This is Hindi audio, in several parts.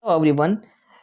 एवरीवन,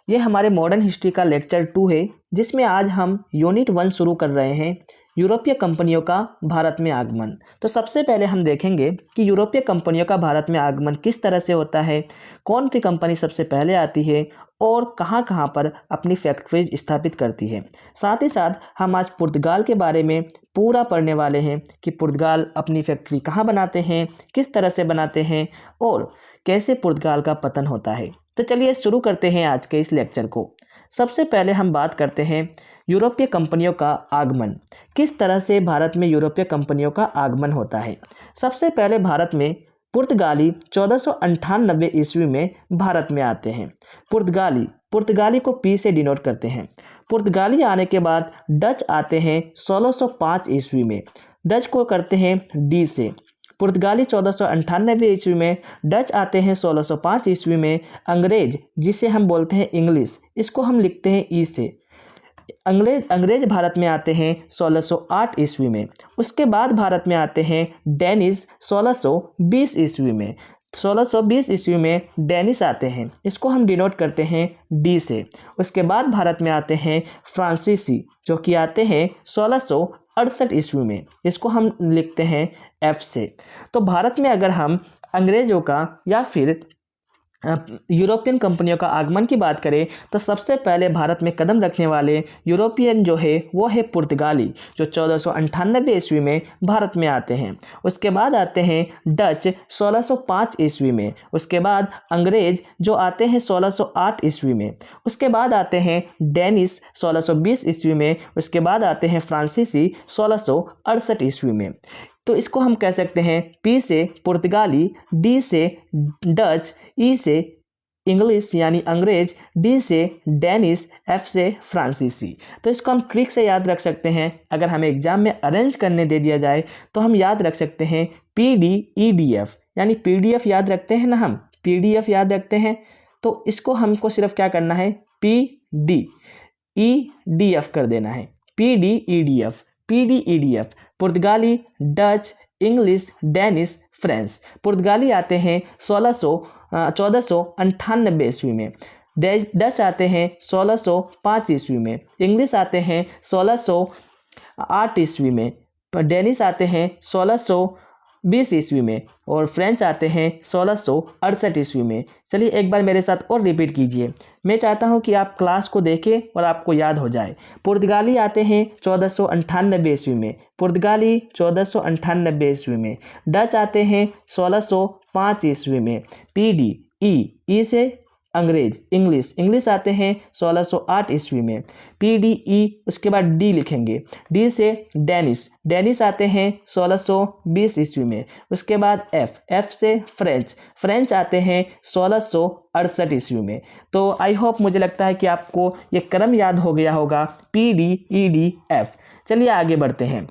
ये हमारे मॉडर्न हिस्ट्री का लेक्चर 2 है जिसमें आज हम यूनिट 1 शुरू कर रहे हैं, यूरोपीय कंपनियों का भारत में आगमन। तो सबसे पहले हम देखेंगे कि यूरोपीय कंपनियों का भारत में आगमन किस तरह से होता है, कौन सी कंपनी सबसे पहले आती है और कहाँ कहाँ पर अपनी फैक्ट्रीज स्थापित करती है। साथ ही साथ हम आज पुर्तगाल के बारे में पूरा पढ़ने वाले हैं कि पुर्तगाल अपनी फैक्ट्री कहाँ बनाते हैं, किस तरह से बनाते हैं और कैसे पुर्तगाल का पतन होता है। तो चलिए शुरू करते हैं आज के इस लेक्चर को। सबसे पहले हम बात करते हैं यूरोपीय कंपनियों का आगमन, किस तरह से भारत में यूरोपीय कंपनियों का आगमन होता है। सबसे पहले भारत में पुर्तगाली 1498 ईस्वी में भारत में आते हैं। पुर्तगाली को पी से डिनोट करते हैं। पुर्तगाली आने के बाद डच आते हैं 1605 ईस्वी में, डच को करते हैं डी से। पुर्तगाली 1498 ईस्वी में, डच आते हैं 1605 ईस्वी में। अंग्रेज, जिसे हम बोलते हैं इंग्लिश, इसको हम लिखते हैं ई से। अंग्रेज भारत में आते हैं 1608 ईस्वी में। उसके बाद भारत में आते हैं डेनिश 1620 ईस्वी में। 1620 ईस्वी में डेनिश आते हैं, इसको हम डिनोट करते हैं डी से। उसके बाद भारत में आते हैं फ्रांसीसी, जो कि आते हैं 1668 ईस्वी में, इसको हम लिखते हैं एफ से। तो भारत में अगर हम अंग्रेज़ों का या फिर यूरोपियन कंपनियों का आगमन की बात करें तो सबसे पहले भारत में कदम रखने वाले यूरोपियन जो है वो है पुर्तगाली, जो 1498 ईस्वी में भारत में आते हैं। उसके बाद आते हैं डच 1605 ईस्वी में। उसके बाद अंग्रेज जो आते हैं 1608 ईस्वी में। उसके बाद आते हैं डेनिश 1620 ईस्वी में। उसके बाद आते हैं फ्रांसीसी 1668 ईस्वी में। तो इसको हम कह सकते हैं पी से पुर्तगाली, डी से डच, ई से इंग्लिश यानी अंग्रेज, डी से डेनिश, एफ से फ्रांसीसी। तो इसको हम ट्रिक से याद रख सकते हैं। अगर हमें एग्जाम में अरेंज करने दे दिया जाए तो हम याद रख सकते हैं PDEDF, यानी PDF याद रखते हैं ना, हम PDF याद रखते हैं। तो इसको हमको सिर्फ क्या करना है, PDEDF कर देना है। PDEDF पुर्तगाली, डच, इंग्लिश, डेनिश, फ्रेंच। पुर्तगाली आते हैं 1498 ईस्वी में। डच आते हैं 1605 ईस्वी में। इंग्लिश आते हैं 1608 ईस्वी में। डेनिश आते हैं 1620 ईस्वी में और फ्रेंच आते हैं 1668 ईस्वी में। चलिए एक बार मेरे साथ और रिपीट कीजिए। मैं चाहता हूं कि आप क्लास को देखें और आपको याद हो जाए। पुर्तगाली आते हैं 1498 ईस्वी में। पुर्तगाली 1498 ईस्वी में। डच आते हैं 1605 ईस्वी में। ई से अंग्रेज, इंग्लिश आते हैं 1608 ईस्वी में। PDE, उसके बाद डी लिखेंगे। डी से डेनिश आते हैं 1620 ईस्वी में। उसके बाद एफ से फ्रेंच आते हैं 1668 ईस्वी में। तो आई होप, मुझे लगता है कि आपको ये क्रम याद हो गया होगा, PDEDF। चलिए आगे बढ़ते हैं।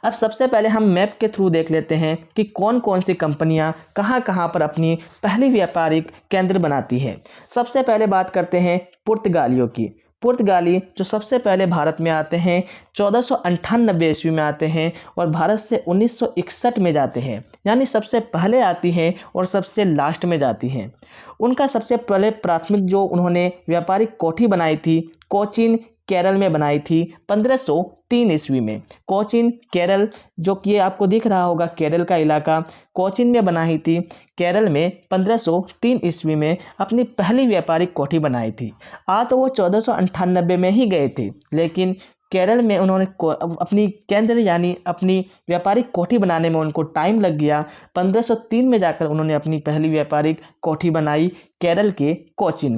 अब सबसे पहले हम मैप के थ्रू देख लेते हैं कि कौन कौन सी कंपनियां कहां कहां पर अपनी पहली व्यापारिक केंद्र बनाती हैं। सबसे पहले बात करते हैं पुर्तगालियों की। पुर्तगाली जो सबसे पहले भारत में आते हैं 1498 ईस्वी में आते हैं और भारत से 1961 में जाते हैं, यानी सबसे पहले आती हैं और सबसे लास्ट में जाती हैं। उनका सबसे पहले प्राथमिक जो उन्होंने व्यापारिक कोठी बनाई थी, कोचीन केरल में बनाई थी 1503 ईस्वी में। कोचीन केरल, जो कि ये आपको दिख रहा होगा केरल का इलाका, कोचीन में बनाई थी। केरल में 1503 ईस्वी में अपनी पहली व्यापारिक कोठी बनाई थी। तो वो 1498 में ही गए थे, लेकिन केरल में उन्होंने अपनी केंद्र यानी अपनी व्यापारिक कोठी बनाने में उनको टाइम लग गया। 1503 में जाकर उन्होंने अपनी पहली व्यापारिक कोठी बनाई केरल के कोचीन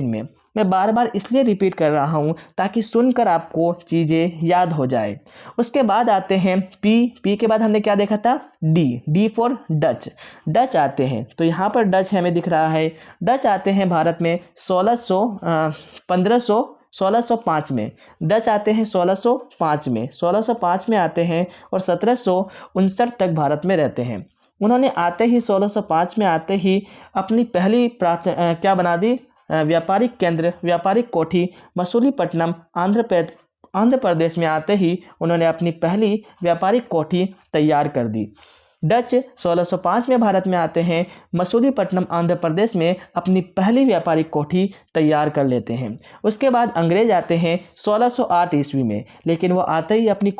में। मैं बार बार इसलिए रिपीट कर रहा हूँ ताकि सुनकर आपको चीज़ें याद हो जाए। उसके बाद आते हैं पी के बाद हमने क्या देखा था, डी फॉर डच आते हैं। तो यहाँ पर डच हमें दिख रहा है। डच आते हैं भारत में 1605 में। डच आते हैं 1605 में आते हैं और 1759 तक भारत में रहते हैं। उन्होंने आते ही 1605 में आते ही अपनी पहली क्या बना दी, व्यापारिक केंद्र, व्यापारिक कोठी मसूलीपट्टनम, आंध्र प्रदेश में आते ही उन्होंने अपनी पहली व्यापारिक कोठी तैयार कर दी। डच 1605 में भारत में आते हैं, मसूलीपट्टनम आंध्र प्रदेश में अपनी पहली व्यापारिक कोठी तैयार कर लेते हैं। उसके बाद अंग्रेज आते हैं 1608 ईस्वी में, लेकिन वो आते ही अपनी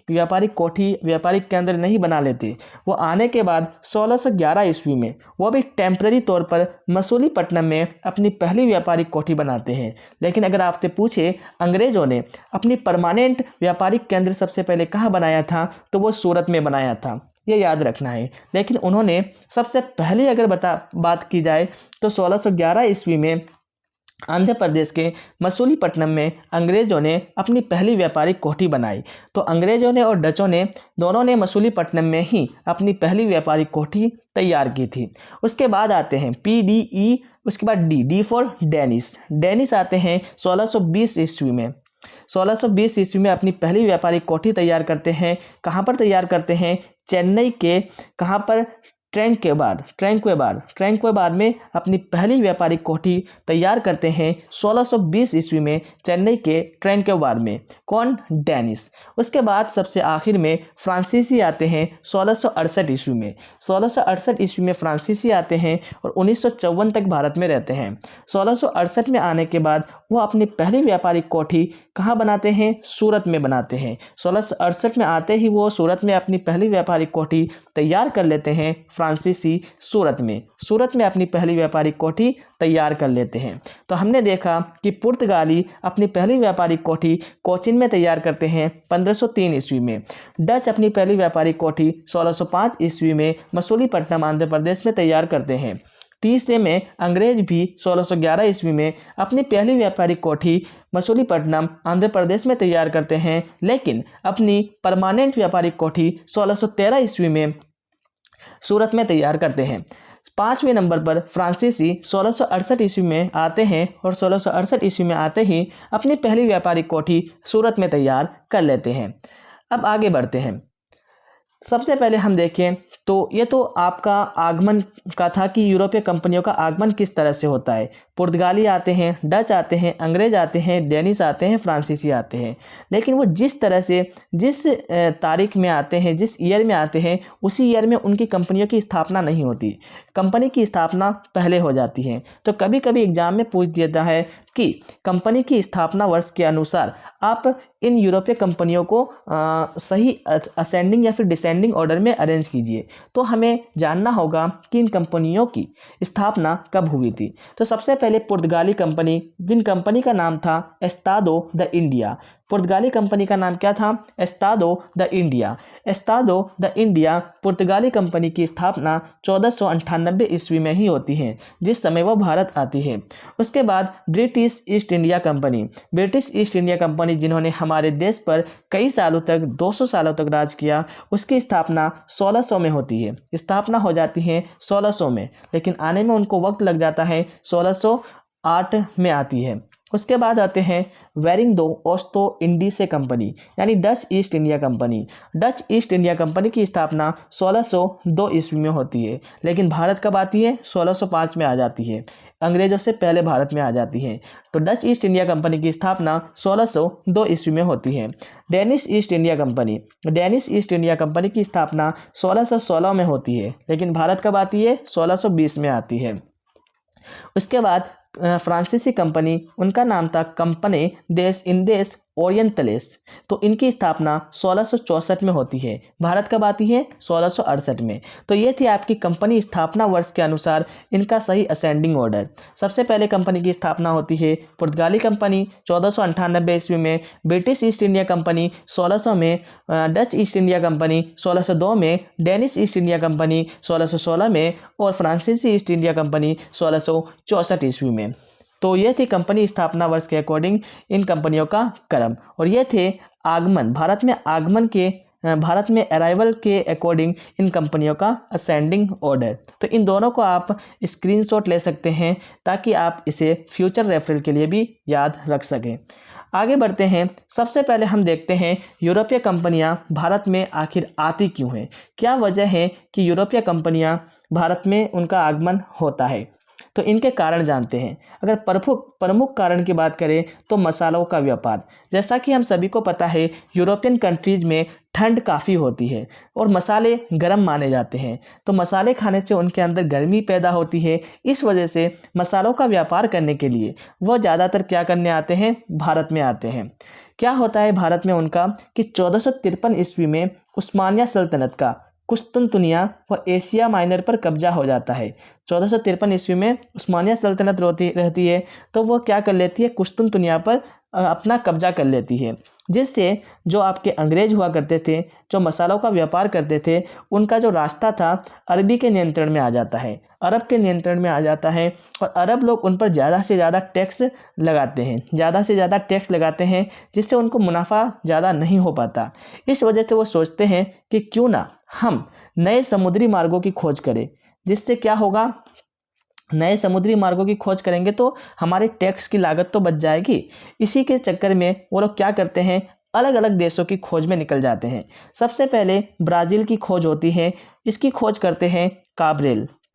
व्यापारिक केंद्र नहीं बना लेते। वो आने के बाद 1611 ईस्वी में वो भी टेम्पररी तौर पर मसूलीपट्टनम में अपनी पहली व्यापारिक कोठी बनाते हैं। लेकिन अगर आपसे पूछे अंग्रेजों ने अपनी परमानेंट व्यापारिक केंद्र सबसे पहले कहाँ बनाया था, तो वो सूरत में बनाया था, ये याद रखना है। लेकिन उन्होंने सबसे पहले अगर बात की जाए तो 1611 ईस्वी में आंध्र प्रदेश के मसूलीपट्टनम में अंग्रेजों ने अपनी पहली व्यापारिक कोठी बनाई। तो अंग्रेजों ने और डचों ने दोनों ने मसूलीपट्टनम में ही अपनी पहली व्यापारिक कोठी तैयार की थी। उसके बाद आते हैं PDE, उसके बाद डी फॉर डेनिस आते हैं 1620 ईस्वी में। 1620 ईस्वी में अपनी पहली व्यापारिक कोठी तैयार करते हैं। कहाँ पर तैयार करते हैं? चेन्नई के कहाँ पर? ट्रैंक्वेबार में अपनी पहली व्यापारिक कोठी तैयार करते हैं 1620 ईस्वी में चेन्नई के ट्रैंक्वेबार में। कौन? डेनिस। उसके बाद सबसे आखिर में फ्रांसीसी आते हैं 1668 ईस्वी में। 1668 ईस्वी में फ्रांसीसी आते हैं और 1954 तक भारत में रहते हैं। 1668 में आने के बाद वो अपनी पहली व्यापारिक कोठी कहाँ बनाते हैं? सूरत में बनाते हैं। 1668 में आते ही वो सूरत में अपनी पहली व्यापारिक कोठी तैयार कर लेते हैं। फ्रांसीसी सूरत में अपनी पहली व्यापारिक कोठी तैयार कर लेते हैं। तो हमने देखा कि पुर्तगाली अपनी पहली व्यापारिक कोठी कोचिन में तैयार करते हैं 1503 ईस्वी में। डच अपनी पहली व्यापारिक कोठी 1605 ईस्वी में मसूलीपट्टनम आंध्र प्रदेश में तैयार करते हैं। तीसरे में अंग्रेज भी 1611 ईस्वी में अपनी पहली व्यापारिक कोठी मसूलीपट्टनम आंध्र प्रदेश में तैयार करते हैं, लेकिन अपनी परमानेंट व्यापारिक कोठी 1613 ईस्वी में सूरत में तैयार करते हैं। पाँचवें नंबर पर फ्रांसीसी 1668 ईस्वी में आते हैं और 1668 ईस्वी में आते ही अपनी पहली व्यापारिक कोठी सूरत में तैयार कर लेते हैं। अब आगे बढ़ते हैं। सबसे पहले हम देखें तो ये तो आपका आगमन का था कि यूरोपीय कंपनियों का आगमन किस तरह से होता है। पुर्तगाली आते हैं, डच आते हैं, अंग्रेज आते हैं, डेनिस आते हैं, फ्रांसीसी आते हैं। लेकिन वो जिस तरह से जिस तारीख में आते हैं, जिस ईयर में आते हैं, उसी ईयर में उनकी कंपनियों की स्थापना नहीं होती। कंपनी की स्थापना पहले हो जाती है। तो कभी कभी एग्जाम में पूछ देता है कि कंपनी की स्थापना वर्ष के अनुसार आप इन यूरोपीय कंपनियों को सही असेंडिंग या फिर डिसेंडिंग ऑर्डर में अरेंज कीजिए। तो हमें जानना होगा कि इन कंपनियों की स्थापना कब हुई थी। तो सबसे पहले पुर्तगाली कंपनी, जिन कंपनी का नाम था एस्तादो द इंडिया। पुर्तगाली कंपनी का नाम क्या था? एस्तादो द इंडिया पुर्तगाली कंपनी की स्थापना 1498 ईस्वी में ही होती है, जिस समय वह भारत आती है। उसके बाद ब्रिटिश ईस्ट इंडिया कंपनी जिन्होंने हमारे देश पर कई सालों तक 200 सालों तक राज किया, उसकी स्थापना 1600 में होती है। स्थापना हो जाती है 1600 में, लेकिन आने में उनको वक्त लग जाता है, 1608 में आती है। उसके बाद आते हैं वेरिंग दो ओस्तो इंडीसे कंपनी, यानी डच ईस्ट इंडिया कंपनी की स्थापना 1602 ईस्वी में होती है, लेकिन भारत कब आती है? 1605 में आ जाती है। अंग्रेजों से पहले भारत में आ जाती है। तो डच ईस्ट इंडिया कंपनी की स्थापना 1602 ईस्वी में होती है। डेनिश ईस्ट इंडिया कंपनी की स्थापना 1616 में होती है, लेकिन भारत कब आती है? 1620 में आती है। उसके बाद फ्रांसीसी कंपनी, उनका नाम था कंपनी देस इंडेस ओरिएंटलेस। तो इनकी स्थापना 1664 में होती है। भारत कब आती है? 1668 में। तो ये थी आपकी कंपनी स्थापना वर्ष के अनुसार इनका सही असेंडिंग ऑर्डर। सबसे पहले कंपनी की स्थापना होती है पुर्तगाली कंपनी 1498 ईस्वी में, ब्रिटिश ईस्ट इंडिया कंपनी 1600 में, डच ईस्ट इंडिया कंपनी 1602 में, डेनिश ईस्ट इंडिया कंपनी 1616 में और फ्रांसीसी ईस्ट इंडिया कंपनी 1664 ईस्वी में। तो ये थी कंपनी स्थापना वर्ष के अकॉर्डिंग इन कंपनियों का क्रम, और ये थे आगमन, भारत में अराइवल के अकॉर्डिंग इन कंपनियों का असेंडिंग ऑर्डर। तो इन दोनों को आप स्क्रीनशॉट ले सकते हैं ताकि आप इसे फ्यूचर रेफरल के लिए भी याद रख सकें। आगे बढ़ते हैं। सबसे पहले हम देखते हैं यूरोपीय कंपनियां भारत में आखिर आती क्यों हैं। क्या वजह है कि यूरोपीय कंपनियां भारत में उनका आगमन होता है। तो इनके कारण जानते हैं। अगर प्रमुख कारण की बात करें तो मसालों का व्यापार। जैसा कि हम सभी को पता है, यूरोपियन कंट्रीज में ठंड काफ़ी होती है और मसाले गर्म माने जाते हैं, तो मसाले खाने से उनके अंदर गर्मी पैदा होती है। इस वजह से मसालों का व्यापार करने के लिए वह ज़्यादातर क्या करने आते हैं, भारत में आते हैं। क्या होता है भारत में उनका कि 1453 ईस्वी में उस्मानिया सल्तनत का कुस्तुनतुनिया व एशिया माइनर पर कब्जा हो जाता है। 1453 ईस्वी में उस्मानिया सल्तनत रहती है, तो वह क्या कर लेती है, कुस्तुनतुनिया पर अपना कब्जा कर लेती है, जिससे जो आपके अंग्रेज हुआ करते थे, जो मसालों का व्यापार करते थे, उनका जो रास्ता था अरबी के नियंत्रण में आ जाता है, अरब के नियंत्रण में आ जाता है। और अरब लोग उन पर ज़्यादा से ज़्यादा टैक्स लगाते हैं, ज़्यादा से ज़्यादा टैक्स लगाते हैं, जिससे उनको मुनाफा ज़्यादा नहीं हो पाता। इस वजह से वो सोचते हैं कि क्यों ना हम नए समुद्री मार्गों की खोज करें, जिससे क्या होगा, नए समुद्री मार्गों की खोज करेंगे तो हमारे टैक्स की लागत तो बच जाएगी। इसी के चक्कर में वो लोग क्या करते हैं, अलग अलग देशों की खोज में निकल जाते हैं। सबसे पहले ब्राज़ील की खोज होती है, इसकी खोज करते हैं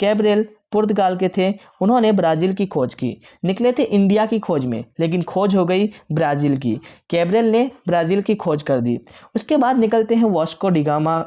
कैब्रेल पुर्तगाल के थे, उन्होंने ब्राज़ील की खोज की। निकले थे इंडिया की खोज में, लेकिन खोज हो गई ब्राज़ील की, कैब्रेल ने ब्राज़ील की खोज कर दी। उसके बाद निकलते हैं वास्को डी गामा,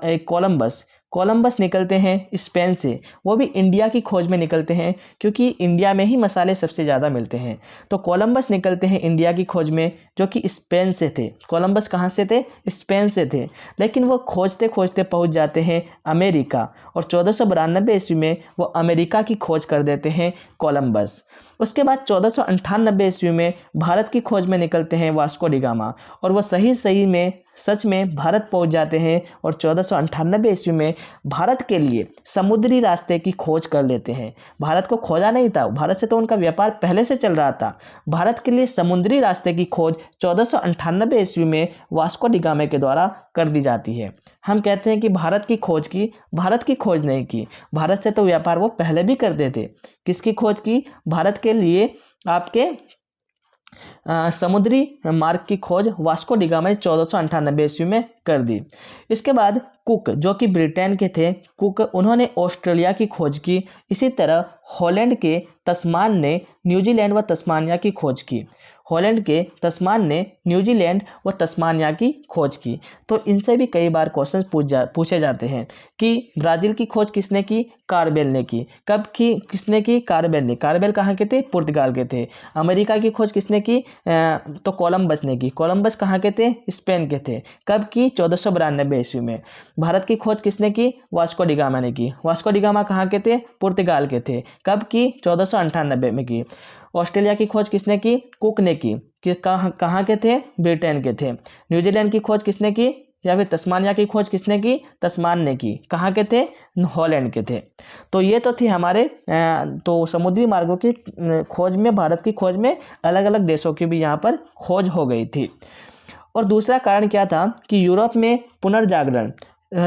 कोलंबस निकलते हैं स्पेन से, वो भी इंडिया की खोज में निकलते हैं, क्योंकि इंडिया में ही मसाले सबसे ज़्यादा मिलते हैं। तो कोलंबस निकलते हैं इंडिया की खोज में, जो कि स्पेन से थे। कोलंबस कहाँ से थे, स्पेन से थे, लेकिन वो खोजते खोजते पहुँच जाते हैं अमेरिका, और 1492 ईस्वी में वो अमेरिका की खोज कर देते हैं कोलंबस। उसके बाद 1498 ईस्वी में भारत की खोज में निकलते हैं वास्को डी गामा, और वो सही में सच में भारत पहुंच जाते हैं, और 1498 ईस्वी में भारत के लिए समुद्री रास्ते की खोज कर लेते हैं। भारत को खोजा नहीं था, भारत से तो उनका व्यापार पहले से चल रहा था। भारत के लिए समुद्री रास्ते की खोज 1498 ईस्वी में वास्को डी गामा के द्वारा कर दी जाती है। हम कहते हैं कि भारत की खोज की, भारत की खोज नहीं की, भारत से तो व्यापार वो पहले भी करते थे। किसकी खोज की, भारत के लिए आपके समुद्री मार्ग की खोज वास्को डी गामा ने 1498 ईस्वी में कर दी। इसके बाद कुक, जो कि ब्रिटेन के थे, कुक उन्होंने ऑस्ट्रेलिया की खोज की। इसी तरह हॉलैंड के तस्मान ने न्यूजीलैंड व तस्मानिया की खोज की। हॉलैंड के तस्मान ने न्यूजीलैंड व तस्मानिया की खोज की। तो इनसे भी कई बार क्वेश्चन पूछे जाते हैं कि ब्राज़ील की खोज किसने की, कार्बेल ने की। कब की, किसने की, कार्बेल ने। कार्बेल कहाँ के थे, पुर्तगाल के थे। अमेरिका की खोज किसने की, तो कोलंबस ने की। कोलंबस कहाँ के थे, स्पेन के थे। कब की, 1492 ईस्वी में। भारत की खोज किसने की, वास्को डी गामा ने की। वास्को डी गामा कहाँ के थे, पुर्तगाल के थे। कब की, 1498 में की। ऑस्ट्रेलिया की खोज किसने की, कुक ने की, कि कहाँ के थे, ब्रिटेन के थे। न्यूजीलैंड की खोज किसने की, या फिर तस्मानिया की खोज किसने की, तस्मान ने की। कहाँ के थे, हॉलैंड के थे। तो ये तो थी हमारे तो समुद्री मार्गों की खोज में, भारत की खोज में अलग अलग देशों की भी यहाँ पर खोज हो गई थी। और दूसरा कारण क्या था कि यूरोप में पुनर्जागरण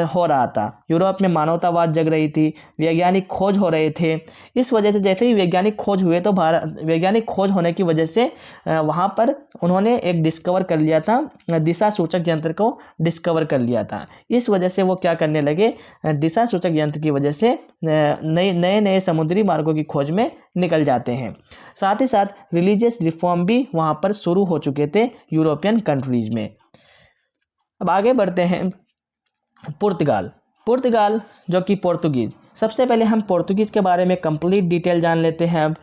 हो रहा था। यूरोप में मानवतावाद जग रही थी, वैज्ञानिक खोज हो रहे थे। इस वजह से जैसे ही वैज्ञानिक खोज हुए तो वैज्ञानिक खोज होने की वजह से वहाँ पर उन्होंने एक डिस्कवर कर लिया था, दिशा सूचक यंत्र को डिस्कवर कर लिया था। इस वजह से वो क्या करने लगे, दिशा सूचक यंत्र की वजह से नए समुद्री मार्गों की खोज में निकल जाते हैं। साथ ही साथ रिलीजियस रिफॉर्म भी वहाँ पर शुरू हो चुके थे यूरोपियन कंट्रीज में। अब आगे बढ़ते हैं। पुर्तगाल जो कि पोर्तुगीज। सबसे पहले हम पोर्तुगीज के बारे में कंप्लीट डिटेल जान लेते हैं। अब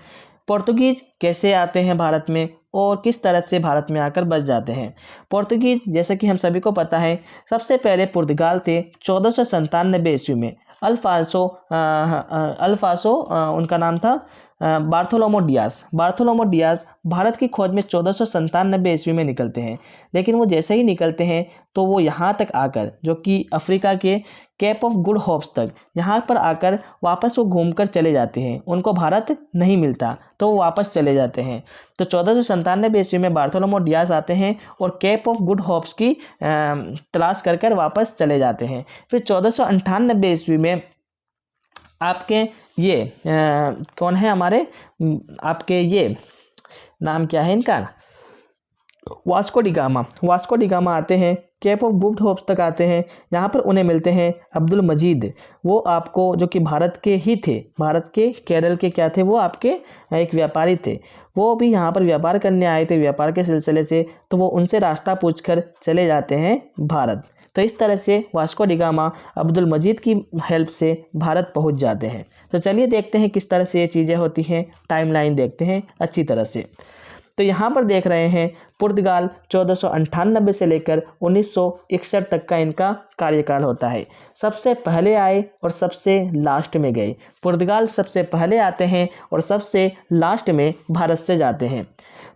पोर्तुगीज कैसे आते हैं भारत में और किस तरह से भारत में आकर बस जाते हैं। पोर्तुगीज जैसे कि हम सभी को पता है, सबसे पहले पुर्तगाल थे 1497 ईस्वी में। अल्फांसो उनका नाम था, बार्थोलोमो डियास भारत की खोज में 1497 ईस्वी में निकलते हैं। लेकिन वो जैसे ही निकलते हैं तो वो यहाँ तक आकर, जो कि अफ्रीका के केप ऑफ गुड होप्स तक, यहाँ पर आकर वापस वो घूमकर चले जाते हैं। उनको भारत नहीं मिलता तो वो वापस चले जाते हैं। तो 1497 ईस्वी में बार्थोलोमो डियास आते हैं और केप ऑफ गुड होप्स की तलाश कर वापस चले जाते हैं। फिर 1498 ईस्वी में आपके ये कौन है हमारे, आपके ये नाम क्या है इनका, वास्को डी गामा आते हैं, केप ऑफ गुड होप्स तक आते हैं। यहाँ पर उन्हें मिलते हैं अब्दुल मजीद, वो आपको जो कि भारत के ही थे, भारत के केरल के क्या थे, वो आपके एक व्यापारी थे। वो भी यहाँ पर व्यापार करने आए थे, व्यापार के सिलसिले से। तो वो उनसे रास्ता पूछकर चले जाते हैं भारत। तो इस तरह से वास्को डी गामा अब्दुल मजीद की हेल्प से भारत पहुंच जाते हैं। तो चलिए देखते हैं किस तरह से ये चीज़ें होती हैं, टाइमलाइन देखते हैं अच्छी तरह से। तो यहाँ पर देख रहे हैं पुर्तगाल 1498 से लेकर 1961 तक का इनका कार्यकाल होता है। सबसे पहले आए और सबसे लास्ट में गए। पुर्तगाल सबसे पहले आते हैं और सबसे लास्ट में भारत से जाते हैं।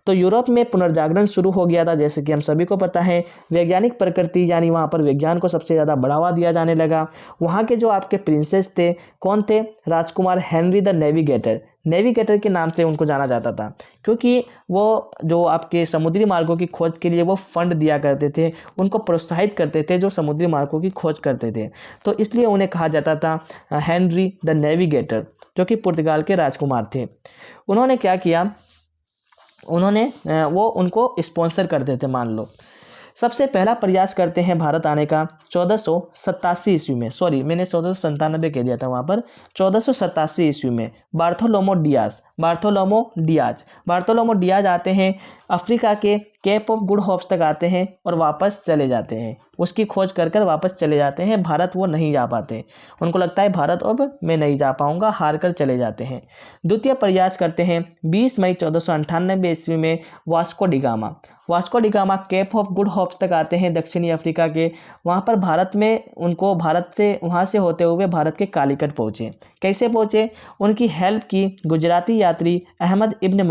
तो यूरोप में पुनर्जागरण शुरू हो गया था, जैसे कि हम सभी को पता है। वैज्ञानिक प्रकृति यानी वहाँ पर विज्ञान को सबसे ज़्यादा बढ़ावा दिया जाने लगा। वहाँ के जो आपके प्रिंसेस थे, कौन थे? राजकुमार हेनरी द नेविगेटर। नेविगेटर के नाम से उनको जाना जाता था, क्योंकि वो जो आपके समुद्री मार्गों की खोज के लिए वो फंड दिया करते थे, उनको प्रोत्साहित करते थे जो समुद्री मार्गों की खोज करते थे। तो इसलिए उन्हें कहा जाता था हेनरी द नेविगेटर, जो कि पुर्तगाल के राजकुमार थे। उन्होंने क्या किया? उन्होंने वो उनको स्पॉन्सर करते थे। मान लो सबसे पहला प्रयास करते हैं भारत आने का 1487 ईस्वी में, सॉरी मैंने 1497 कह दिया था वहाँ पर, 1487 ईस्वी में बार्थोलोमो डियाज आते हैं। अफ्रीका के केप ऑफ गुड होप्स तक आते हैं और वापस चले जाते हैं। उसकी खोज कर वापस चले जाते हैं। भारत वो नहीं जा पाते, उनको लगता है भारत अब मैं नहीं जा पाऊंगा, हार कर चले जाते हैं। द्वितीय प्रयास करते हैं 20 मई 1498 ईस्वी में Vasco da Gama Cape of Good Hopes तक आते हैं दक्षिणी अफ्रीका के। वहाँ पर भारत में उनको वहाँ से होते हुए भारत के कालीकट पहुँचे। कैसे पहुँचे? उनकी हेल्प की गुजराती यात्री अहमद इब्न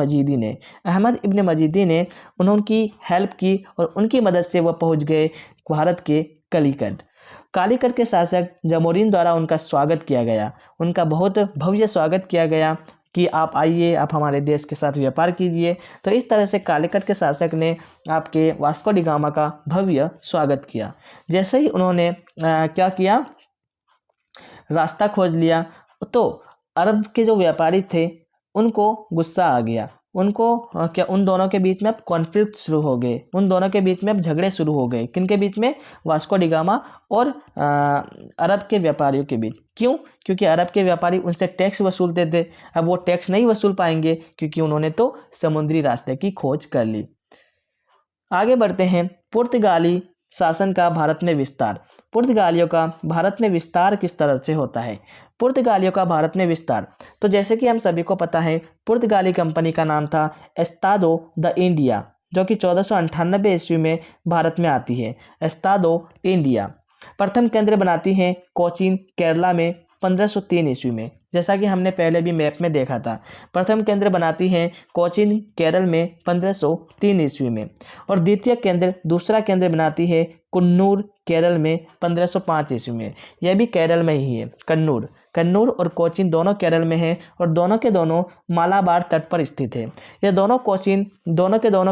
मजीदी ने उनकी हेल्प की और उनकी मदद से वह पहुँच गए भारत के कालीकट के शासक जमोरिन द्वारा उनका स्वागत किया गया। उनका बहुत भव्य स्वागत किया गया कि आप आइए, आप हमारे देश के साथ व्यापार कीजिए। तो इस तरह से कालीकट के शासक ने आपके वास्को डी गामा का भव्य स्वागत किया। जैसे ही उन्होंने क्या किया, रास्ता खोज लिया, तो अरब के जो व्यापारी थे उनको गुस्सा आ गया। उन दोनों के बीच में अब कॉन्फ्लिक्ट शुरू हो गए, उन दोनों के बीच में अब झगड़े शुरू हो गए। किनके बीच में? वास्को डी गामा और अरब के व्यापारियों के बीच। क्यों? क्योंकि अरब के व्यापारी उनसे टैक्स वसूलते थे। अब वो टैक्स नहीं वसूल पाएंगे क्योंकि उन्होंने तो समुद्री रास्ते की खोज कर ली। आगे बढ़ते हैं, पुर्तगाली शासन का भारत में विस्तार। पुर्तगालियों का भारत में विस्तार किस तरह से होता है? पुर्तगालियों का भारत में विस्तार, तो जैसे कि हम सभी को पता है, पुर्तगाली कंपनी का नाम था एस्तादो द इंडिया, जो कि 1498 ईस्वी में भारत में आती है। एस्तादो इंडिया प्रथम केंद्र बनाती है कोचीन, केरला में 1503 ईस्वी में। जैसा कि हमने पहले भी मैप में देखा था, प्रथम केंद्र बनाती है कोचीन, केरल में 1503 ईस्वी में। और दूसरा केंद्र बनाती है कन्नूर, केरल में 1505 ईस्वी में। यह भी केरल में ही है। कन्नूर और कोचीन दोनों केरल में हैं और दोनों के दोनों मालाबार तट पर स्थित है। ये दोनों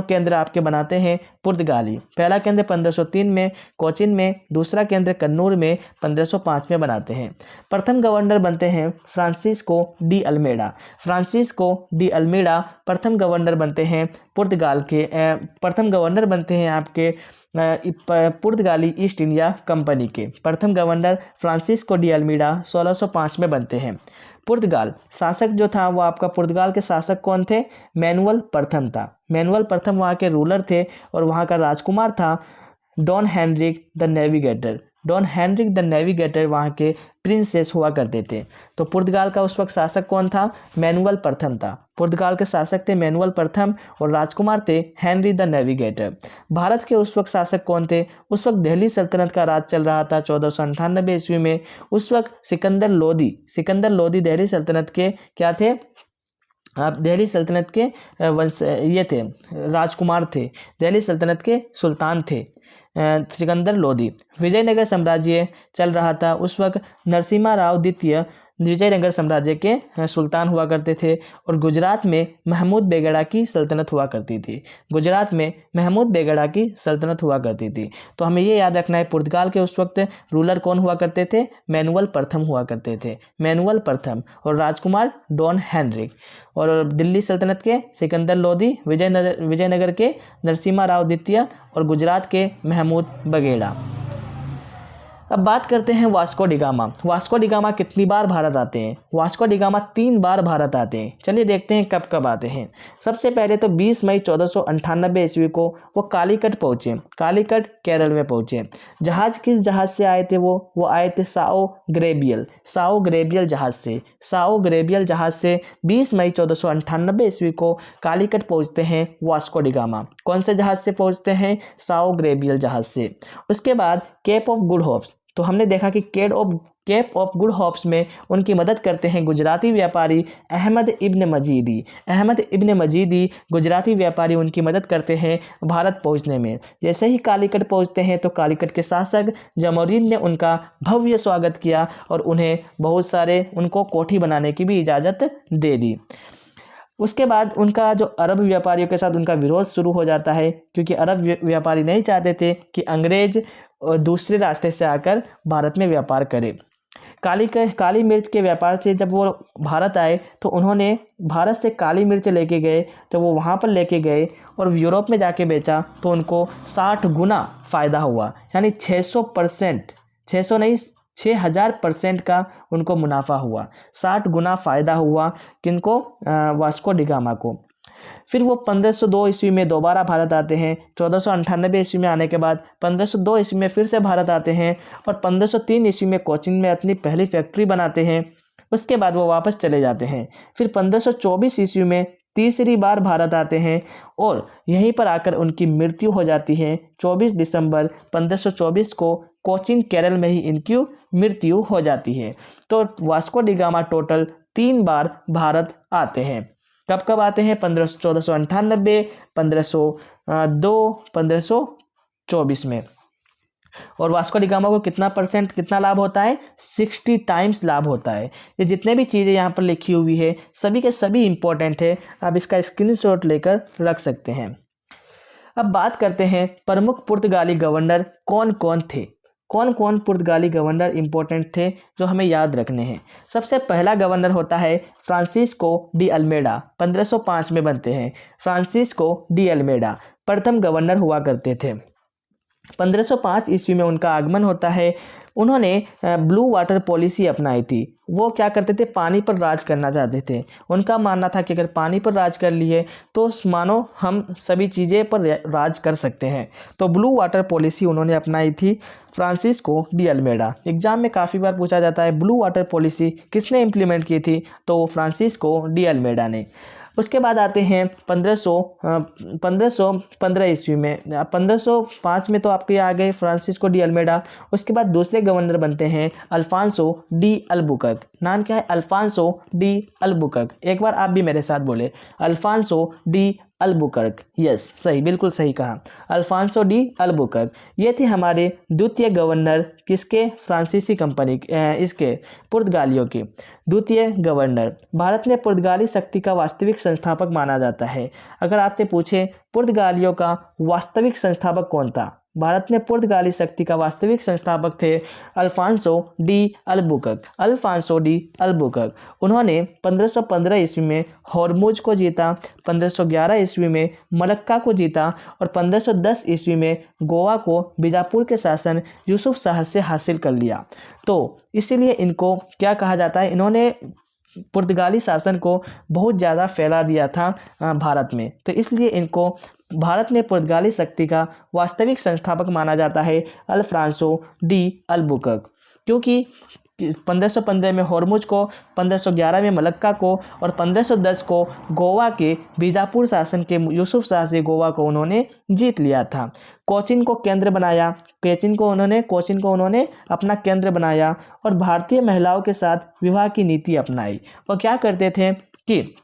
केंद्र आपके बनाते हैं पुर्तगाली। पहला केंद्र 1503 में कोचीन में, दूसरा केंद्र कन्नूर में 1505 में बनाते हैं। प्रथम गवर्नर बनते हैं फ्रांसिस्को डी अल्मेडा प्रथम गवर्नर बनते हैं पुर्तगाल के। प्रथम गवर्नर बनते हैं आपके पुर्तगाली ईस्ट इंडिया कंपनी के। प्रथम गवर्नर फ्रांसिस्को डी अल्मेडा 1605 में बनते हैं। पुर्तगाल शासक जो था वो आपका, पुर्तगाल के शासक कौन थे? मैनुअल प्रथम था। मैनुअल प्रथम वहाँ के रूलर थे और वहाँ का राजकुमार था डॉन हेनरिक द नेविगेटर वहाँ के प्रिंसेस हुआ करते थे। तो पुर्तगाल का उस वक्त शासक कौन था? मैनुअल प्रथम था। पुर्तगाल के शासक थे मैनुअल प्रथम और राजकुमार थे हेनरी द नेविगेटर। भारत के उस वक्त शासक कौन थे? उस वक्त दिल्ली सल्तनत का राज चल रहा था 1498 ईस्वी में। उस वक्त सिकंदर लोदी दिल्ली सल्तनत के क्या थे? आप दिल्ली सल्तनत के ये थे, राजकुमार थे, दिल्ली सल्तनत के सुल्तान थे सिकंदर लोदी। विजयनगर साम्राज्य चल रहा था उस वक्त। नरसिम्हा राव द्वितीय विजयनगर साम्राज्य के सुल्तान हुआ करते थे और गुजरात में महमूद बेगड़ा की सल्तनत हुआ करती थी। तो हमें ये याद रखना है, पुर्तगाल के उस वक्त रूलर कौन हुआ करते थे? मैनुअल प्रथम हुआ करते थे, मैनुअल प्रथम, और राजकुमार डॉन हेनरिक। और दिल्ली सल्तनत के सिकंदर लोदी, विजयनगर के नरसिम्हा राव द्वितीय और गुजरात के महमूद बगेड़ा। अब बात करते हैं Vasco da gamma. Vasco da gamma कितनी बार भारत आते हैं? वास्को डी गामा 3 बार भारत आते हैं। चलिए देखते हैं कब कब आते हैं। सबसे पहले तो 20 मई 1498 ईस्वी को वो कालीकट पहुँचे। कालीकट केरल में पहुँचे। जहाज़ किस जहाज़ से आए थे? वो आए थे साओ ग्रेबियल जहाज़ से। साओ ग्रेबियल जहाज़ से 20 मई 1498 ईस्वी को कालीकट पहुँचते हैं वास्को डी गामा। कौन से जहाज़ से पहुँचते हैं? साओ ग्रेबियल जहाज़ से। उसके बाद केप ऑफ गुड होप्स। तो हमने देखा कि केप ऑफ गुड होप्स में उनकी मदद करते हैं गुजराती व्यापारी अहमद इब्न मजीदी गुजराती व्यापारी उनकी मदद करते हैं भारत पहुंचने में। जैसे ही कालीकट पहुंचते हैं तो कालीकट के शासक जमोरीन ने उनका भव्य स्वागत किया और उन्हें बहुत सारे उनको कोठी बनाने की भी इजाज़त दे दी। उसके बाद उनका जो अरब व्यापारियों के साथ उनका विरोध शुरू हो जाता है, क्योंकि अरब व्यापारी नहीं चाहते थे कि अंग्रेज दूसरे रास्ते से आकर भारत में व्यापार करे। काली मिर्च के व्यापार से जब वो भारत आए तो उन्होंने भारत से काली मिर्च लेके गए, तो वो वहाँ पर लेके गए और यूरोप में जाके बेचा तो उनको 60 गुना फ़ायदा हुआ, यानी 600%, 600 नहीं 6000% का उनको मुनाफा हुआ। 60 गुना फ़ायदा हुआ किनको? वास्को डी गामा को। फिर वो 1502 ईस्वी में दोबारा भारत आते हैं। 1498 ईस्वी में आने के बाद 1502 ईस्वी में फिर से भारत आते हैं और 1503 ईस्वी में कोचीन में अपनी पहली फैक्ट्री बनाते हैं। उसके बाद वो वापस चले जाते हैं। फिर 1524 ईस्वी में तीसरी बार भारत आते हैं और यहीं पर आकर उनकी मृत्यु हो जाती है। 24 दिसंबर 1524 को कोचीन केरल में ही इनकी मृत्यु हो जाती है। तो वास्को डी गामा टोटल 3 बार भारत आते हैं। कब कब आते हैं? 1498, 1502, 1524 में। और वास्को डी गामा को कितना लाभ होता है? 60 टाइम्स लाभ होता है। ये जितने भी चीज़ें यहाँ पर लिखी हुई है सभी के सभी इम्पोर्टेंट है, आप इसका स्क्रीनशॉट लेकर रख सकते हैं। अब बात करते हैं प्रमुख पुर्तगाली गवर्नर कौन कौन थे। कौन कौन पुर्तगाली गवर्नर इंपॉर्टेंट थे जो हमें याद रखने हैं। सबसे पहला गवर्नर होता है फ्रांसिस्को डी अल्मेडा, 1505 में बनते हैं। फ्रांसिस्को डी अल्मेडा प्रथम गवर्नर हुआ करते थे। 1505 ईस्वी में उनका आगमन होता है। उन्होंने ब्लू वाटर पॉलिसी अपनाई थी। वो क्या करते थे? पानी पर राज करना चाहते थे। उनका मानना था कि अगर पानी पर राज कर लिए तो मानो हम सभी चीज़ें पर राज कर सकते हैं। तो ब्लू वाटर पॉलिसी उन्होंने अपनाई थी, फ्रांसिस्को डी अल्मेडा। एग्जाम में काफ़ी बार पूछा जाता है ब्लू वाटर पॉलिसी किसने इम्प्लीमेंट की थी? तो फ्रांसिस्को डी अल्मेडा ने। उसके बाद आते हैं 1515 ईस्वी में। 1505 में तो आपके आ गए फ्रांसिस्को डी अल्मेडा। उसके बाद दूसरे गवर्नर बनते हैं अल्फांसो डी अल्बुकर्क। नाम क्या है? Alfonso de Albuquerque. एक बार आप भी मेरे साथ बोले, अल्फांसो डी अल्बुकर्क। यस, सही, बिल्कुल सही कहा, अल्फांसो डी अल्बुकर्क। ये थे हमारे द्वितीय गवर्नर किसके? फ्रांसीसी कंपनी इसके पुर्तगालियों के द्वितीय गवर्नर। भारत में पुर्तगाली शक्ति का वास्तविक संस्थापक माना जाता है। अगर आपसे पूछे पुर्तगालियों का वास्तविक संस्थापक कौन था? भारत में पुर्तगाली शक्ति का वास्तविक संस्थापक थे Alfonso de Albuquerque. Alfonso de Albuquerque. उन्होंने 1515 ईस्वी में हॉर्मुज को जीता, 1511 ईस्वी में मलक्का को जीता और 1510 ईस्वी में गोवा को बीजापुर के शासन यूसुफ शाह से हासिल कर लिया। तो इसीलिए इनको क्या कहा जाता है? इन्होंने पुर्तगाली शासन को बहुत ज़्यादा फैला दिया था भारत में, तो इसलिए इनको भारत में पुर्तगाली शक्ति का वास्तविक संस्थापक माना जाता है अल्फांसो डी अल्बुकर्क। क्योंकि 1515 में हॉर्मुज को, 1511 में मलक्का को और 1510 को गोवा के बीजापुर शासन के यूसुफ शाह से गोवा को उन्होंने जीत लिया था। कोचीन को केंद्र बनाया, कोचीन को उन्होंने अपना केंद्र बनाया और भारतीय महिलाओं के साथ विवाह की नीति अपनाई। वो क्या करते थे कि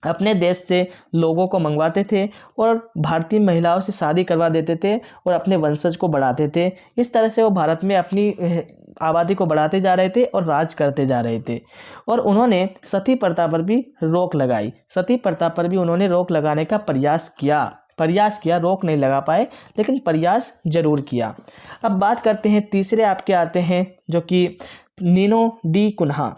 अपने देश से लोगों को मंगवाते थे और भारतीय महिलाओं से शादी करवा देते थे और अपने वंशज को बढ़ाते थे। इस तरह से वो भारत में अपनी आबादी को बढ़ाते जा रहे थे और राज करते जा रहे थे। और उन्होंने सती प्रथा पर भी रोक लगाई। सती प्रथा पर भी उन्होंने रोक लगाने का प्रयास किया, रोक नहीं लगा पाए लेकिन प्रयास जरूर किया। अब बात करते हैं तीसरे आपके आते हैं जो कि नीनो डी कुन्हा।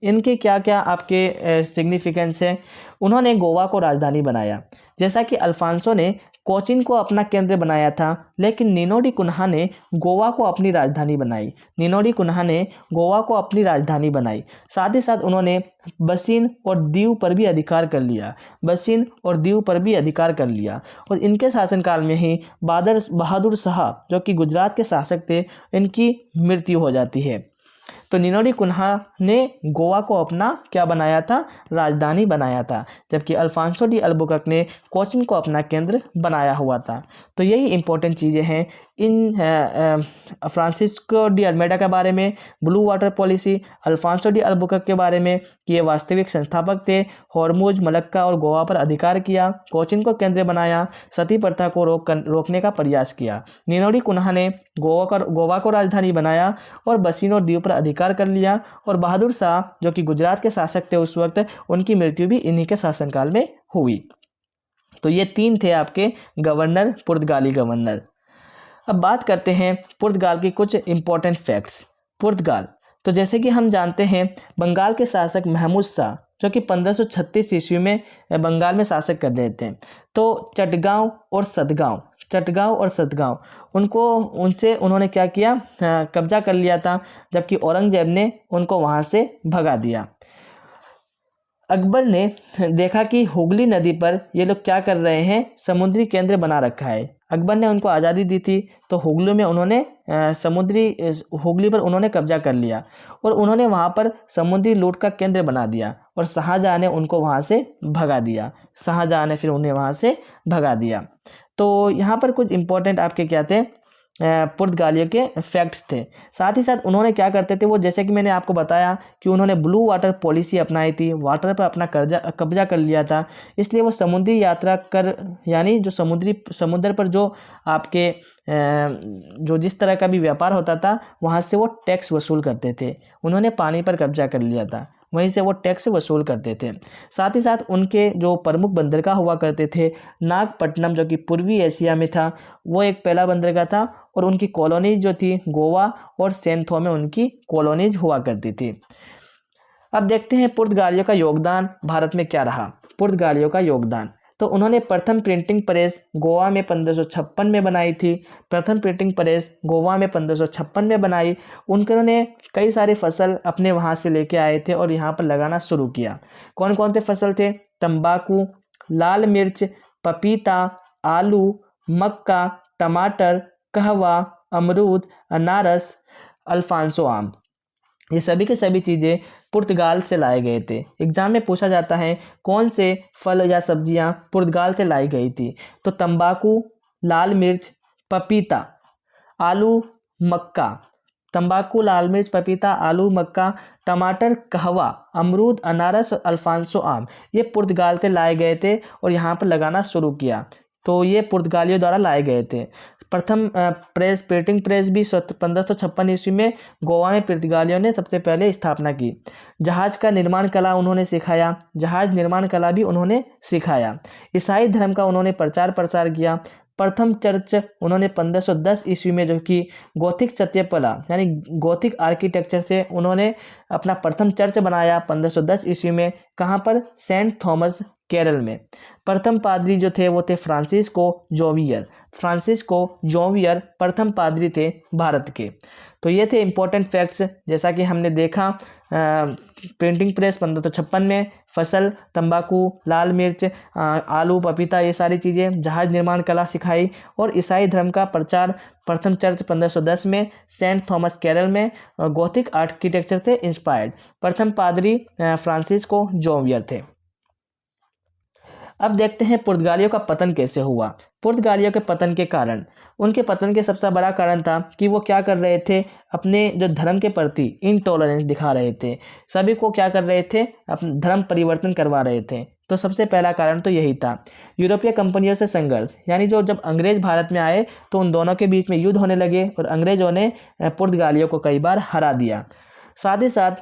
इनके क्या क्या आपके सिग्निफिकेंस है? उन्होंने गोवा को राजधानी बनाया। जैसा कि अल्फांसो ने कोचीन को अपना केंद्र बनाया था, लेकिन निनोडी कुन्हा ने गोवा को अपनी राजधानी बनाई। निनोडी कुन्हा ने गोवा को अपनी राजधानी बनाई। साथ ही साथ उन्होंने बसीन और दीव पर भी अधिकार कर लिया। बसीन और दीव पर भी अधिकार कर लिया और इनके शासनकाल में ही बहादुर शाह जो कि गुजरात के शासक थे, इनकी मृत्यु हो जाती है। तो निनोडी कुन्हा ने गोवा को अपना क्या बनाया था, राजधानी बनाया था, जबकि अल्फांसो डी अल्बुकर्क ने कोचीन को अपना केंद्र बनाया हुआ था। तो यही इंपॉर्टेंट चीज़ें हैं इन फ्रांसिस्को डी अल्मेडा के बारे में, blue water policy, Alfonso de Albuquerque के बारे में कि ये वास्तविक संस्थापक थे, हॉर्मुज, मलक्का और गोवा पर अधिकार किया, कोचीन को केंद्र बनाया, सती प्रथा को रोकने का प्रयास किया। निनोडी कुन्हा ने गोवा को राजधानी बनाया और बसीन और दीव पर अधिकार कर लिया और बहादुर शाह जो कि गुजरात के शासक थे उस वक्त, उनकी मृत्यु भी इन्हीं के शासनकाल में हुई। तो ये 3 थे आपके गवर्नर, पुर्तगाली गवर्नर। अब बात करते हैं पुर्तगाल की कुछ इंपॉर्टेंट फैक्ट्स। पुर्तगाल, तो जैसे कि हम जानते हैं बंगाल के शासक महमूद शाह जो कि 1536 ईस्वी में बंगाल में शासक कर रहे थे। तो चटगांव और सतगांव उनसे उन्होंने क्या किया, कब्जा कर लिया था, जबकि औरंगजेब ने उनको वहाँ से भगा दिया। अकबर ने देखा कि हुगली नदी पर ये लोग क्या कर रहे हैं, समुद्री केंद्र बना रखा है। अकबर ने उनको आज़ादी दी थी, तो हुगली में उन्होंने हुगली पर उन्होंने कब्जा कर लिया और उन्होंने वहाँ पर समुद्री लूट का केंद्र बना दिया और शाहजहाँ ने उनको वहाँ से भगा दिया। शाहजहाँ ने फिर उन्हें वहाँ से भगा दिया। तो यहाँ पर कुछ इंपॉर्टेंट आपके क्या थे, पुर्तगालियों के फैक्ट्स थे। साथ ही साथ उन्होंने क्या करते थे, वो जैसे कि मैंने आपको बताया कि उन्होंने ब्लू वाटर पॉलिसी अपनाई थी, वाटर पर अपना कब्जा कर लिया था, इसलिए वो समुद्री यात्रा कर, यानी जो समुद्र पर जो आपके जो जिस तरह का भी व्यापार होता था वहाँ से वो टैक्स वसूल करते थे। उन्होंने पानी पर कब्जा कर लिया था, वहीं से वो टैक्स वसूल करते थे। साथ ही साथ उनके जो प्रमुख बंदरगाह हुआ करते थे, नागपट्टनम जो कि पूर्वी एशिया में था, वो एक पहला बंदरगाह था और उनकी कॉलोनीज जो थी गोवा और सेंथो में उनकी कॉलोनीज हुआ करती थी। अब देखते हैं पुर्तगालियों का योगदान भारत में क्या रहा। पुर्तगालियों का योगदान, तो उन्होंने प्रथम प्रिंटिंग प्रेस गोवा में 1556 में बनाई थी। प्रथम प्रिंटिंग प्रेस गोवा में 1556 में बनाई। उन्होंने कई सारे फसल अपने वहाँ से लेके आए थे और यहाँ पर लगाना शुरू किया। कौन कौन से फसल थे, तंबाकू, लाल मिर्च, पपीता, आलू, मक्का, टमाटर, कहवा, अमरूद, अनारस, अल्फांसो आम, ये सभी के सभी चीज़ें पुर्तगाल से लाए गए थे। एग्जाम में पूछा जाता है कौन से फल या सब्जियां पुर्तगाल से लाई गई थी, तो तंबाकू, लाल मिर्च, पपीता, आलू, मक्का, तंबाकू, लाल मिर्च, पपीता, आलू, मक्का, टमाटर, कहवा, अमरूद, अनारस और अल्फांसो आम, ये पुर्तगाल से लाए गए थे और यहाँ पर लगाना शुरू किया। तो ये पुर्तगालियों द्वारा लाए गए थे। प्रथम प्रिंटिंग प्रेस भी 1556 ईस्वी में गोवा में पुर्तगालियों ने सबसे पहले स्थापना की। जहाज का निर्माण कला उन्होंने सिखाया, जहाज निर्माण कला भी उन्होंने सिखाया। ईसाई धर्म का उन्होंने प्रचार प्रसार किया। प्रथम चर्च उन्होंने 1510 ईस्वी में जो कि गोथिक स्थापत्य यानी गोथिक आर्किटेक्चर से उन्होंने अपना प्रथम चर्च बनाया 1510 ईस्वी में। कहाँ पर, सेंट थॉमस केरल में। प्रथम पादरी जो थे वो थे फ्रांसिस्को जोवियर प्रथम पादरी थे भारत के। तो ये थे इंपॉर्टेंट फैक्ट्स। जैसा कि हमने देखा प्रिंटिंग प्रेस 1556 में, फसल तंबाकू, लाल मिर्च, आलू, पपीता, ये सारी चीज़ें, जहाज निर्माण कला सिखाई और ईसाई धर्म का प्रचार प्रथम चर्च 1510 में, सेंट थॉमस केरल में, गोथिक आर्किटेक्चर से इंस्पायर्ड। प्रथम पादरी फ्रांसिस्को जोवियर थे। अब देखते हैं पुर्तगालियों का पतन कैसे हुआ। पुर्तगालियों के पतन के कारण, उनके पतन के सबसे बड़ा कारण था कि वो क्या कर रहे थे, अपने जो धर्म के प्रति इनटॉलरेंस दिखा रहे थे। सभी को क्या कर रहे थे, अपना धर्म परिवर्तन करवा रहे थे। तो सबसे पहला कारण तो यही था। यूरोपीय कंपनियों से संघर्ष, यानी जब अंग्रेज भारत में आए तो उन दोनों के बीच में युद्ध होने लगे और अंग्रेजों ने पुर्तगालियों को कई बार हरा दिया। साथ ही साथ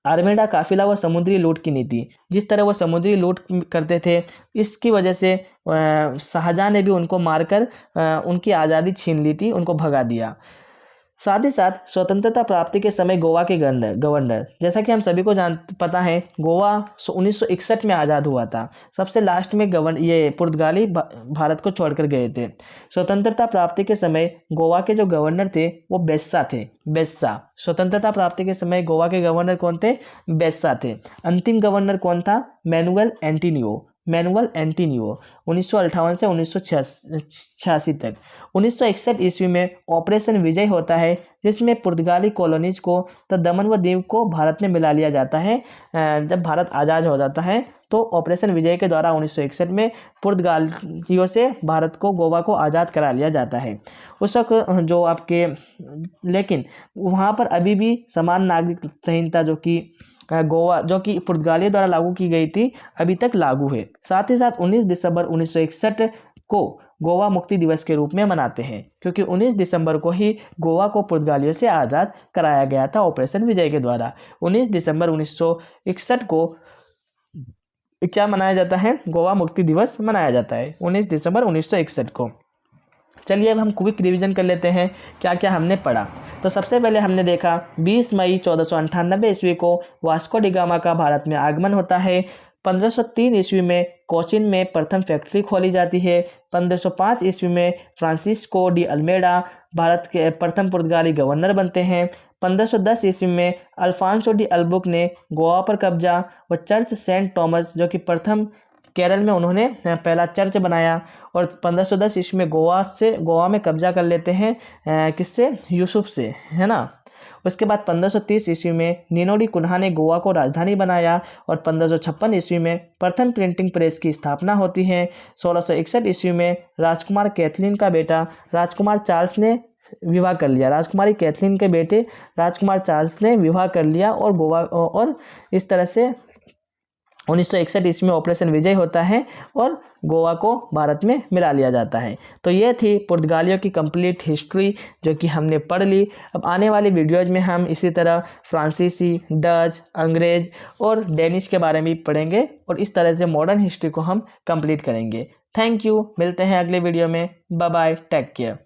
आर्मेडा काफिला व समुद्री लूट की नीति, जिस तरह वो समुद्री लूट करते थे, इसकी वजह से शाहजहाँ ने भी उनको मारकर उनकी आज़ादी छीन ली थी, उनको भगा दिया। साथ ही साथ स्वतंत्रता प्राप्ति के समय गोवा के गवर्नर जैसा कि हम सभी को पता है, गोवा 1961 में आज़ाद हुआ था। सबसे लास्ट में ये पुर्तगाली भारत को छोड़कर गए थे। स्वतंत्रता प्राप्ति के समय गोवा के जो गवर्नर थे वो बेस्सा थे। बेस्सा स्वतंत्रता प्राप्ति के समय गोवा के गवर्नर कौन थे? बेस्सा थे। अंतिम गवर्नर कौन था? मैनुअल एंटिनियो 1958 से 1986 तक। 1961 ईस्वी में ऑपरेशन विजय होता है, जिसमें पुर्तगाली कॉलोनीज को तो दमन व दीव को भारत में मिला लिया जाता है। जब भारत आज़ाद हो जाता है तो ऑपरेशन विजय के द्वारा 1961 में पुर्तगालियों से भारत को, गोवा को आज़ाद करा लिया जाता है। उस वक्त जो आपके, लेकिन वहाँ पर अभी भी समान नागरिक संहिता जो कि पुर्तगालियों द्वारा लागू की गई थी, अभी तक लागू है। साथ ही साथ 19 दिसंबर 1961 को गोवा मुक्ति दिवस के रूप में मनाते हैं, क्योंकि 19 दिसंबर को ही गोवा को पुर्तगालियों से आज़ाद कराया गया था ऑपरेशन विजय के द्वारा। 19 दिसंबर 1961 को क्या मनाया जाता है? गोवा मुक्ति दिवस मनाया जाता है 19 दिसंबर 1961 को। चलिए अब हम क्विक रिवीजन कर लेते हैं क्या क्या हमने पढ़ा। तो सबसे पहले हमने देखा 20 मई 1498 ईस्वी को वास्को डी गामा का भारत में आगमन होता है। 1503 ईस्वी में कोचीन में प्रथम फैक्ट्री खोली जाती है। 1505 ईस्वी में फ्रांसिस्को डी अल्मेडा भारत के प्रथम पुर्तगाली गवर्नर बनते हैं। 1510 ईस्वी में अल्फांसो डी अल्बुक ने गोवा पर कब्जा व चर्च सेंट थॉमस, जो कि प्रथम केरल में उन्होंने पहला चर्च बनाया। और 1510 ईस्वी में गोवा में कब्जा कर लेते हैं, किससे? यूसुफ से, है ना। उसके बाद 1530 ईस्वी में नीनो डी कुन्हा ने गोवा को राजधानी बनाया और 1556 ईस्वी में प्रथम प्रिंटिंग प्रेस की स्थापना होती है। 1661 ईस्वी में राजकुमार कैथलीन का बेटा राजकुमार चार्ल्स ने विवाह कर लिया। राजकुमारी कैथलीन के बेटे राजकुमार चार्ल्स ने विवाह कर लिया और गोवा, और इस तरह से 1961 ईस्वी में ऑपरेशन विजय होता है और गोवा को भारत में मिला लिया जाता है। तो ये थी पुर्तगालियों की कंप्लीट हिस्ट्री जो कि हमने पढ़ ली। अब आने वाली वीडियोज में हम इसी तरह फ्रांसीसी, डच, अंग्रेज और डेनिश के बारे में पढ़ेंगे और इस तरह से मॉडर्न हिस्ट्री को हम कंप्लीट करेंगे। थैंक यू, मिलते हैं अगले वीडियो में। Bye bye, take care.